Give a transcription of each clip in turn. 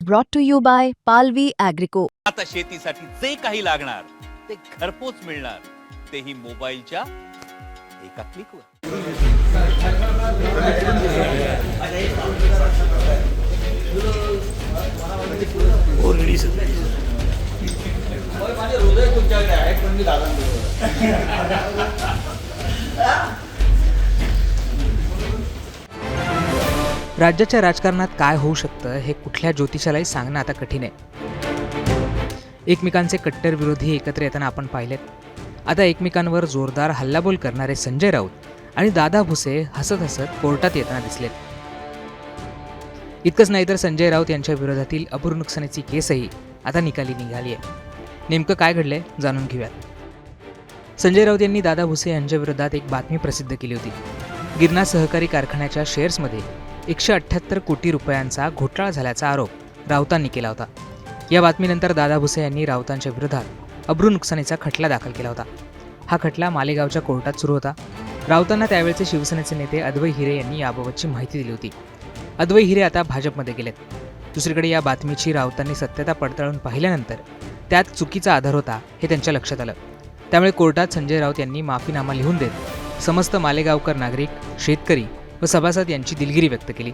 brought to you by Palvi Agrico. आता शेतीसाठी जे काही लागणार ते घरपोच मिळणार, तेही मोबाईलच्या एका क्लिकवर. राज्याच्या राजकारणात काय होऊ शकतं हे कुठल्या ज्योतिषालाही सांगणं आता कठीण आहे. एकमेकांचे कट्टर विरोधी एकत्र येताना आपण पाहिलेत. आता एकमेकांवर जोरदार हल्लाबोल करणारे संजय राऊत आणि दादा भुसे हसत हसत कोर्टात येताना दिसलेत. इतकंच नाही तर संजय राऊत यांच्या विरोधातील अपूर्ण नुकसानीची केसही आता निकाली निघाली आहे. नेमकं काय घडलंय जाणून घेऊयात. संजय राऊत यांनी दादा भुसे यांच्या विरोधात एक बातमी प्रसिद्ध केली होती. गिरणा सहकारी कारखान्याच्या शेअर्समध्ये 178 कोटी रुपयांचा घोटाळा झाल्याचा आरोप राऊतांनी केला होता. या बातमीनंतर दादा भुसे यांनी राऊतांच्या विरोधात अब्रू नुकसानीचा खटला दाखल केला होता. हा खटला मालेगावच्या कोर्टात सुरू होता. राऊतांना त्यावेळचे शिवसेनेचे नेते अद्वै हिरे यांनी याबाबतची माहिती दिली होती. अद्वै हिरे आता भाजपमध्ये गेलेत. दुसरीकडे या बातमीची राऊतांनी सत्यता पडताळून पाहिल्यानंतर त्यात चुकीचा आधार होता हे त्यांच्या लक्षात आलं. त्यामुळे कोर्टात संजय राऊत यांनी माफीनामा लिहून देत समस्त मालेगावकर नागरिक, शेतकरी व सभासद यांची दिलगिरी व्यक्त केली.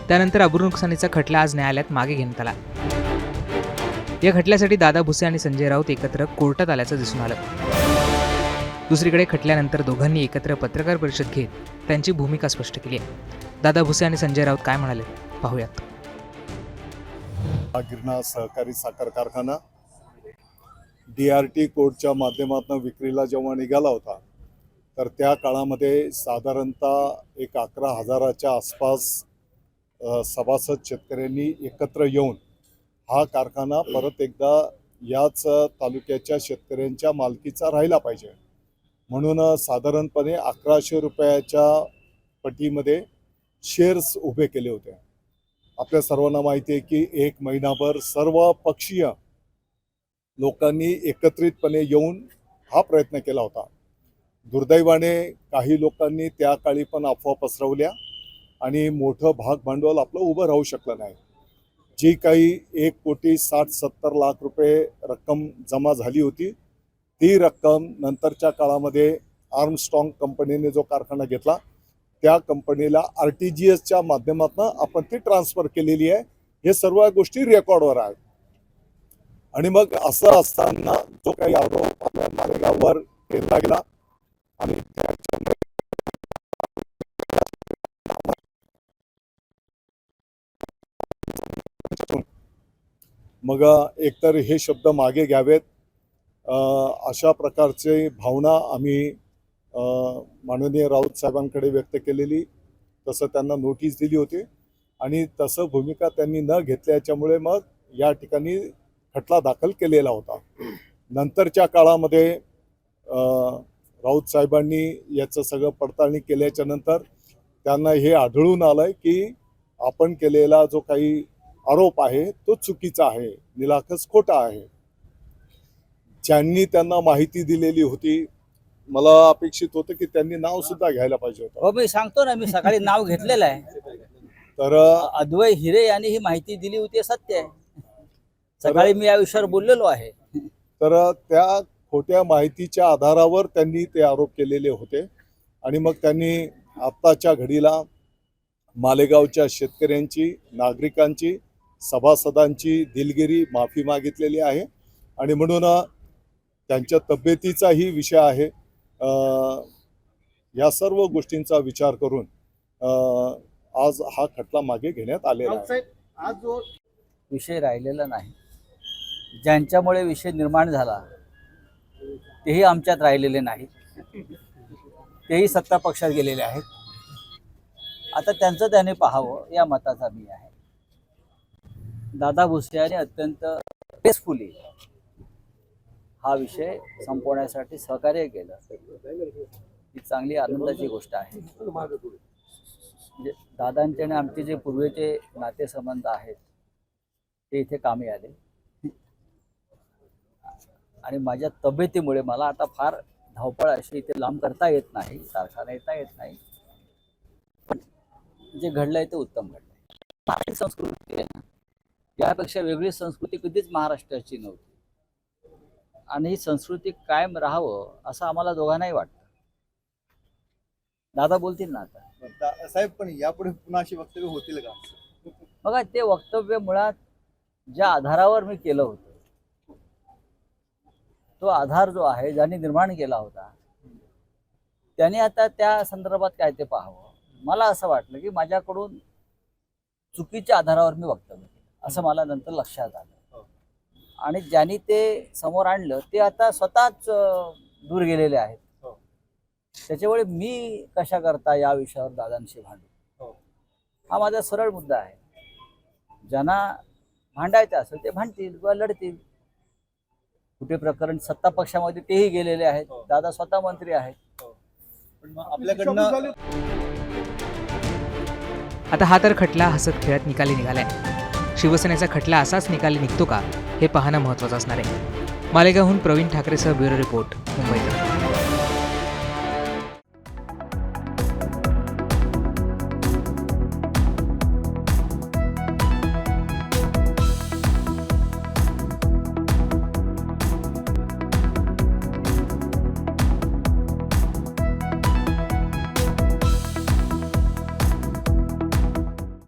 त्यानंतर अब्रू नुकसानीचा खटला आज न्यायालयात मागे घेण्यात आला. या खटल्यासाठी दादा भुसे आणि संजय राऊत एकत्र कोर्टात आल्याचं दिसून आलं. दुसरीकडे खटल्यानंतर दोघांनी एकत्र पत्रकार परिषद घेत त्यांची भूमिका स्पष्ट केली आहे. दादा भुसे आणि संजय राऊत काय म्हणाले पाहूयात. गिरणा सहकारी साखर कारखाना DRT कोडच्या माध्यमातून विक्रीला जेव्हा निघाला होता तर त्या काळामध्ये साधारणतः एक 11,000च्या आसपास सभासद शेतकऱ्यांनी एकत्र येऊन हा कारखाना परत एकदा याच तालुक्याच्या शेतकऱ्यांच्या मालकीचा राहिला पाहिजे म्हणून साधारणपणे 1100 रुपयाच्या पटीमध्ये शेअर्स उभे केले होते. आपल्या सर्वांना माहिती आहे की एक महिनाभर सर्व पक्षीय लोकांनी एकत्रितपणे येऊन हा प्रयत्न केला होता. दुर्दैवाने काही लोकांनी त्या काळी पण अफवा पसरवल्या आणि मोठं भाग भांडवल आपलं उभं राहू शकलं नाही. जी काही 1,60,70 लाख रुपये रक्कम जमा झाली होती ती रक्कम नंतरच्या काळामध्ये आर्मस्ट्रॉंग कंपनीने जो कारखाना घेतला त्या कंपनीला RTGSच्या माध्यमातून आपण ती ट्रान्सफर केलेली आहे. हे सर्व गोष्टी रेकॉर्डवर आहेत. आणि मग असं असताना जो काही आरोप आपल्या मालेगाववर केला गेला आणि मग एकतर हे शब्द मागे घ्यावेत अशा प्रकारचे भावना आम्ही माननीय राऊत साहेबांकडे व्यक्त केलेली, तसं त्यांना नोटीस दिली होती आणि तसं भूमिका त्यांनी न घेतल्याच्यामुळे मग या ठिकाणी खटला दाखल केलेला होता. नंतरच्या काळामध्ये राऊत साहेबांनी याचं सगळं पडताळणी केल्याच्या नंतर त्यांना हे आढळून आलंय की आपण केलेला जो काही आरोप आहे तो चुकीचा आहे, निराकस खोटा आहे. ज्यांनी त्यांना माहिती दिलेली होती मला अपेक्षित होतं की त्यांनी नाव सुद्धा घ्यायला पाहिजे होतं. हो, मी सांगतो ना, मी सकाळी नाव घेतलेलं आहे. तर अद्वै हिरे यांनी ही माहिती दिली होती हे सत्य आहे. सकाळी मी या विषयावर बोललेलो आहे. तर त्या खोट्या माहितीच्या आधारावर त्यांनी ते आरोप केलेले होते आणि मग त्यांनी आत्ताच्या घडीला मालेगावच्या शेतकऱ्यांची, नागरिकांची, सभासदांची दिलगिरी माफी मागितलेली आहे आणि म्हणून त्यांच्या तब्येतीचाही विषय आहे. या सर्व गोष्टींचा विचार करून आज हा खटला मागे घेण्यात आलेला आहे. आज जो विषय राहिलेला नाही, ज्यांच्यामुळे विषय निर्माण झाला तेही आमच्यात राहिलेले नाही, तेही सत्ता पक्षात गेलेले आहेत. आता त्यांचं त्याने पाहावं या मताचा मी आहे. दादा भुसे यांनी अत्यंत पेसफुली हा विषय संपवण्यासाठी सहकार्य केलं, ही चांगली आनंदाची गोष्ट आहे. म्हणजे दादांचे आणि आमचे जे पूर्वीचे नातेसंबंध आहेत ते इथे कामी आले आणि माझ्या तब्येतीमुळे मला आता फार धावपळ अशी इथे लांब करता येत नाही, कारखाना येता येत नाही. पण जे घडलंय ते उत्तम घडलंय. महाराष्ट्र संस्कृती आहे ना, यापेक्षा वेगळी संस्कृती कधीच महाराष्ट्राची नव्हती. आणि ही संस्कृती कायम राहावं असं आम्हाला दोघांनाही वाटतं. दादा बोलतील ना आता. साहेब, पण यापुढे पुन्हा अशी वक्तव्य होतील का? बघा, ते वक्तव्य मुळात ज्या आधारावर मी केलं होतं, तो आधार जो आहे ज्यांनी निर्माण केला होता त्याने आता त्या संदर्भात काय ते पाहावं. मला असं वाटलं की माझ्याकडून चुकीच्या आधारावर मी वक्तव्य केलं असं मला नंतर लक्षात आलं. आणि ज्यांनी ते समोर आणलं ते आता स्वतःच दूर गेलेले आहेत. त्याच्यामुळे मी कशा करता या विषयावर दादांशी भांडू, हा माझा सरळ मुद्दा आहे. ज्यांना भांडायचं असेल ते भांडतील किंवा लढतील. कुठे प्रकरण सत्ता पक्षामध्ये तेही गेलेले आहेत, दादा स्वतः मंत्री आहेत. पण मग आपल्याकडनं आता हा तर खटला हसत खेळत निकाली निघालाय. शिवसेनेचा खटला असाच निकाली निघतो का हे पाहणं महत्त्वाचं असणार आहे. मालेगावहून प्रवीण ठाकरेसह ब्युरो रिपोर्ट, मुंबई.